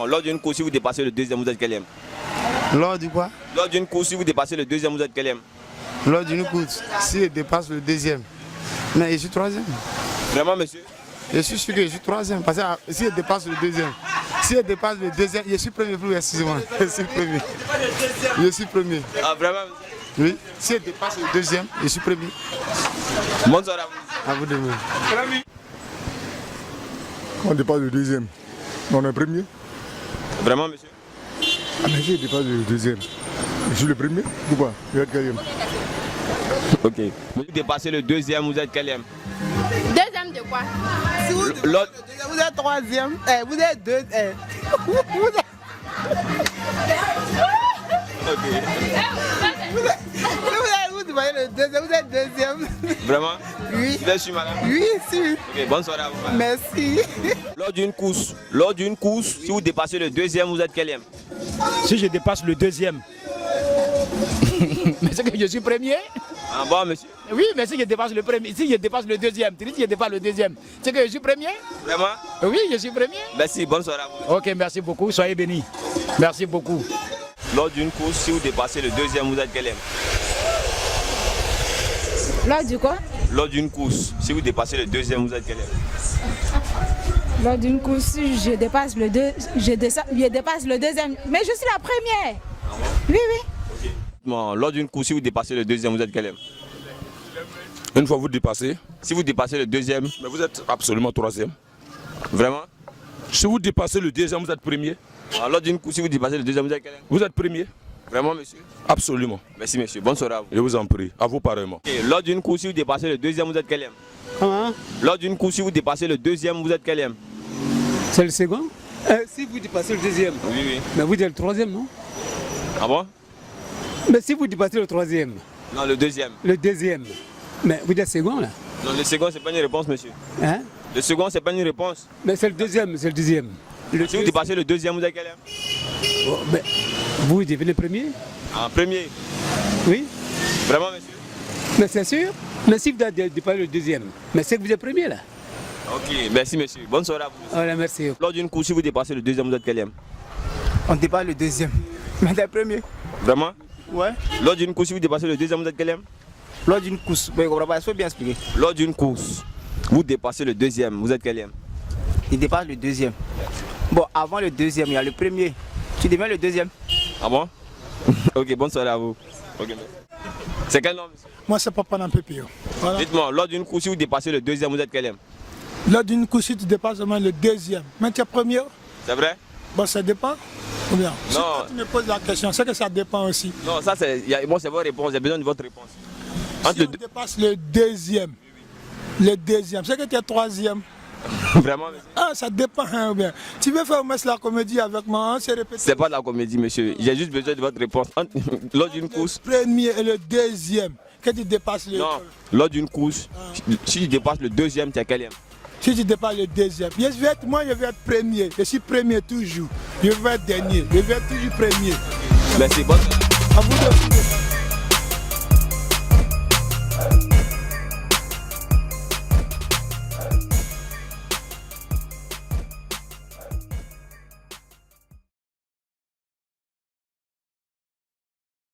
Lors d'une course, si vous dépassez le deuxième, vous êtes quatrième. Lors du quoi? Lors d'une course, si vous dépassez le deuxième, vous êtes quatrième. Lors d'une course, si je dépasse le deuxième. Mais je suis troisième. Vraiment, monsieur? Je suis sûr que je suis troisième. Parce que si je dépasse le deuxième, je suis premier, excusez-moi. Je suis premier. Je suis premier. Ah, vraiment? Oui. Si je dépasse le deuxième, je suis premier. Bonne soirée à vous. À vous de même. On dépasse le deuxième. On est premier. Vraiment, monsieur? Ah, mais si je dépasse le deuxième. Je suis le premier ou pas? Je vais être quatrième. Ok. Vous dépassez le deuxième, vous êtes quatrième. Deuxième de quoi? Si vous êtes troisième, vous êtes deux. Vous êtes deuxième. Vraiment? Oui. Vous êtes sûr, madame? Oui, si. Ok, bonne soirée à vous, madame. Merci. Lors d'une course, si vous dépassez le deuxième, vous êtes quatrième. Si je dépasse le deuxième, mais c'est que je suis premier. Ah bon, monsieur? Oui, mais si je dépasse le premier, si je dépasse le deuxième, tu dis si je dépasse le deuxième, c'est que je suis premier. Vraiment? Oui, je suis premier. Merci, bonne soirée à vous. Ok, merci beaucoup, soyez bénis. Merci beaucoup. Lors d'une course, si vous dépassez le deuxième, vous êtes quatrième. Lors du quoi? Lors d'une course, si vous dépassez le deuxième, vous êtes quatrième. Lors d'une course, si je dépasse le deuxième. Mais je suis la première. Oui, oui. Lors d'une course, si vous dépassez le deuxième, vous êtes quatrième. Une fois vous dépassez, Si vous dépassez le deuxième, mais vous êtes absolument troisième. vraiment? Si vous dépassez le deuxième, vous êtes premier. Lors d'une course, si vous dépassez le deuxième, vous êtes quatrième. Vous êtes premier. Vraiment, monsieur? Absolument. Merci, monsieur. Bonne soirée à vous. Je vous en prie. À vous pareillement. Ok, lors d'une course, si vous dépassez le deuxième, vous êtes quatrième. Comment? Lors d'une course, si vous dépassez le deuxième, vous êtes quatrième. C'est le second? Si vous dépassez le deuxième. Oui, oui. Mais vous êtes le troisième, non? Ah bon? Mais si vous dépassez le troisième, Non, le deuxième. le deuxième, mais vous êtes second là? Non, le second, c'est pas une réponse, monsieur. Hein? Le second, c'est pas une réponse. Mais c'est le deuxième, c'est le deuxième. Si vous dépassez le deuxième, vous êtes quatrième. Bon, mais vous devenez premier? En premier. Oui? Vraiment, monsieur? Mais c'est sûr? Mais si vous dépassez le deuxième, mais c'est que vous êtes premier là? Ok, merci, monsieur. Bonne soirée à vous. Voilà, merci. Lors d'une course, si vous dépassez le deuxième, vous êtes quatrième. On dépasse le deuxième. Mais t'es premier. Vraiment? Ouais. Lors d'une course, si vous dépassez le deuxième, vous êtes quatrième. Lors d'une course, mais il faut bien expliquer. Lors d'une course, vous dépassez le deuxième, vous êtes quatrième. Il dépasse le deuxième. Bon, avant le deuxième, il y a le premier. Tu deviens le deuxième. Ah bon? Ok, bonne soirée à vous. Ok, merci. C'est quel nom, monsieur? Moi, c'est Papa Nampépio. Voilà. Dites-moi, lors d'une course, si vous dépassez le deuxième, vous êtes quatrième. Lors d'une course, si tu dépasses seulement le deuxième, mais tu es premier, C'est vrai? bon, ça dépend. Ou bien? Si Non. toi, tu me poses la question, c'est que ça dépend aussi. Non, ça c'est. Moi, c'est votre réponse, j'ai besoin de votre réponse. Si Entre on dépasse le deuxième, c'est que tu es troisième. Vraiment, monsieur? Ah, ça dépend. Hein, ou bien. Tu veux faire au moins la comédie avec moi, hein, c'est répété. C'est pas de la comédie, monsieur. J'ai juste besoin de votre réponse. Lors d'une course. Le premier et le deuxième, que tu dépasses le. Non, lors d'une course, si tu dépasses le deuxième, tu es quatrième. Si tu dépasses le deuxième, moi je vais être premier. Je suis premier toujours. Je vais être dernier. Je vais être toujours premier. Merci, bonne. À vous de...